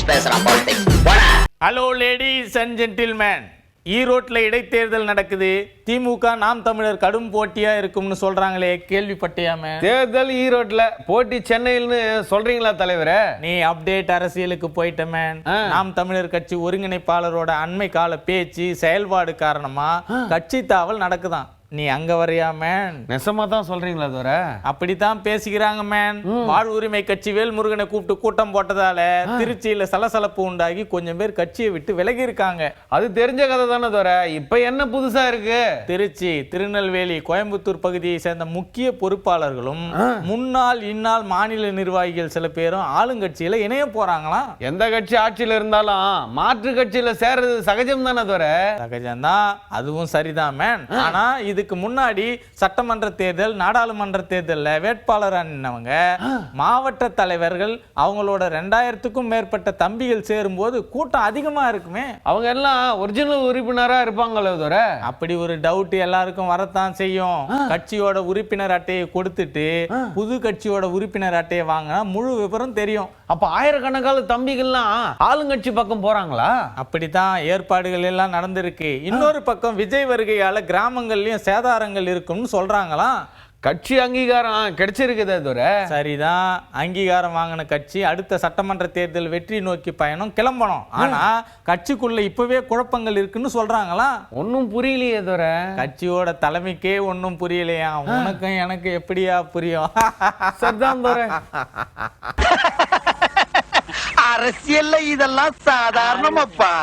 Politics பேசுறான் politics. Hello ladies and gentlemen, ஈரோட்டில் இடைத்தேர்தல் நடக்குது. திமுக நாம் தமிழர் கடும் போட்டியா இருக்கும்னு சொல்றாங்களே, கேள்விப்பட்டியாமே? தேர்தல் ஈரோட்ல, போட்டி சென்னையில்னு சொல்றீங்களா தலைவரே? நீ அப்டேட் அரசியலுக்கு போயிட்ட மேன். நாம் தமிழர் கட்சி ஒருங்கிணைப்பாளரோட அண்மை கால பேச்சு செயல்பாடு காரணமா கட்சி தாவல் நடக்குதான். நீ அங்க வரையா மேன்? நெசமா தான் சொல்றீங்களா தோர? அப்படித்தான் பேசிக்கிறாங்க மேன். வாழ்வுரிமை கட்சி வேல்முருகனை கூப்பிட்டு கூட்டம் போட்டதால திருச்சியில சலசலப்பு உண்டாகி கொஞ்சம் பேர் கட்சியை விட்டு விலகி இருக்காங்க. அது தெரிஞ்ச கதை தானே தோர. இப்ப என்ன புதுசா இருக்கு? திருச்சி, திருநெல்வேலி, கோயம்புத்தூர் பகுதியை சேர்ந்த முக்கிய பொறுப்பாளர்களும் முன்னாள் இந்நாள் மாநில நிர்வாகிகள் சில பேரும் ஆளுங்கட்சியில இணைய போறாங்களாம். எந்த கட்சி ஆட்சியில இருந்தாலும் மாற்று கட்சியில சேர்றது சகஜம் தானே தோர? சகஜம்தான், அதுவும் சரிதான் மேன். ஆனா இதுக்கு முன்னாடி சட்டமன்ற தேர்தல், நாடாளுமன்ற தேர்தல்ல வேட்பாளர் அணினவங்க மாவட்ட தலைவர்கள் அவங்களோட 2000க்கும் மேற்பட்ட தம்பிகள் சேரும்போது கூட்டம் அதிகமா இருக்குமே. அவங்க எல்லாம் ஒரிஜினல் உறுப்பினரா இருப்பாங்களோ தோர? அப்படி ஒரு டவுட் எல்லாருக்கும் வரத்தான் செய்யும். கட்சியோட உறுப்பினர் அட்டையை கொடுத்துட்டு புது கட்சியோட உறுப்பினர் அட்டையை வாங்கினா முழு விவரம் தெரியும். அப்ப ஆயிரக்கணக்கான தம்பிகள்லாம் ஆளுங்கட்சி பக்கம் போறாங்களா? அப்படித்தான் ஏற்பாடுகள் எல்லாம் நடந்திருக்கு. இன்னொரு பக்கம் விஜய் வருகையால கிராமங்கள்லயும் சேதாரங்கள் இருக்கும்னு சொல்றாங்களாம். கட்சி அங்கீகாரம் கிடைச்சிருக்குதே தோர? சரிதான், அங்கீகாரம் வாங்கின கட்சி அடுத்த சட்டமன்ற தேர்தல் வெற்றி நோக்கி பயணம் கிளம்பணும். ஆனா கட்சிக்குள்ள இப்பவே குழப்பங்கள் இருக்குன்னு சொல்றாங்களாம். ஒன்னும் புரியலையே தோர. கட்சியோட தலைமைக்கே ஒன்னும் புரியலையா? உனக்கும் எனக்கு எப்படியா புரியும்? சரிதான் தோர. அரசியல்ல இதெல்லாம் சாதாரணமாப்பா.